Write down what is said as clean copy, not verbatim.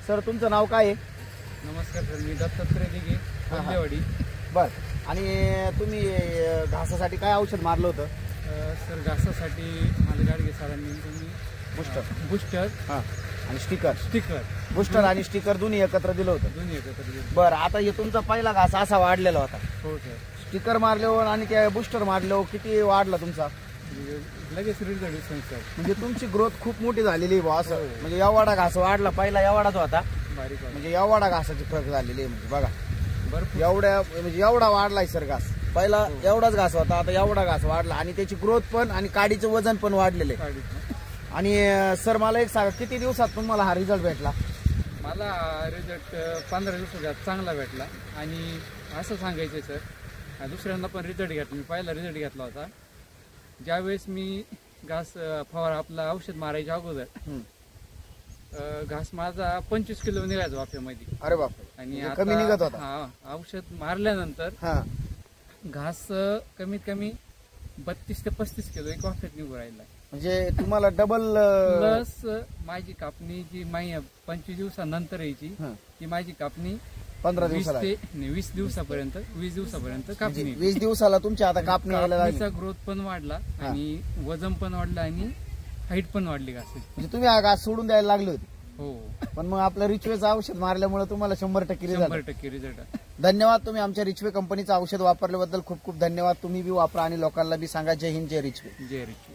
Sir तुमचं नाव काय आहे? नमस्कार सर, मी दत्तात्रय दिघे, कोल्हेवाडी. बर, आणि तुम्ही घासासाठी काय औषध मारलं होतं? सर घासासाठी मला गाडगे सरांनी बुस्टर आणि स्टिकर बुस्टर आणि स्टिकर दोन्ही एकत्र दिलं होतं. दोन्ही एकत्र दिले. बरं, आता हे तुमचा पहिला घास असा वाढलेला होता. हो सर. स्टिकर मारल्यावर आणि त्या बुस्टर मारल्यावर किती वाढला तुमचा? लगेच रिझल्ट दिसून सर. म्हणजे तुमची ग्रोथ खूप मोठी झालेली आहे असं. म्हणजे एवढा घास वाढला, पहिला एवढाच होता, बारीक म्हणजे एवढा घासाची फरक झालेली आहे. म्हणजे बघा भरपूर एवढ्या म्हणजे एवढा वाढलाय सर घास. पहिला एवढाच घास होता, आता एवढा घास वाढला आणि त्याची ग्रोथ पण आणि काडीचं वजन पण वाढलेलं आहे. आणि सर मला एक सांगा, किती दिवसात तुम्हाला हा रिझल्ट भेटला? मला रिझल्ट 15 दिवसात चांगला भेटला. आणि असं सांगायचं सर, दुसऱ्यांदा पण रिझल्ट घेतला. मी पहिला रिझल्ट घेतला होता ज्यावेळेस मी घास फवारा आपला औषध मारायच्या अगोदर घास माझा 25 किलो निघायचा वाफ्यामध्ये. अरे बापरे. आणि कमी निघत होता. हा, औषध मारल्यानंतर घास कमीत कमी 32 ते 35 किलो एक वाफ्यात निघून राहिला. म्हणजे तुम्हाला डबल. प्लस माझी कापणी जी 25 दिवसानंतर यायची ती माझी कापणी 15 दिवसाला 20 दिवसापर्यंत कापणी. 20 दिवसाला तुमची आता कापणी व्हायला लागली. ग्रोथ पण वाढला आणि वजन पण वाढलं आणि हाईट पण वाढली घासाची. म्हणजे तुम्ही हा घास सोडून द्यायला लागले होते. हो, पण मग आपलं रिचवेचं औषध मारल्यामुळे तुम्हाला 100% रिझल्ट. धन्यवाद. तुम्ही आमच्या रिचवे कंपनीचं औषध वापरल्याबद्दल खूप खूप धन्यवाद. तुम्ही बी वापरा आणि लोकांना बी सांगा. जय हिंद, जय रिचवे. जय रिचवे.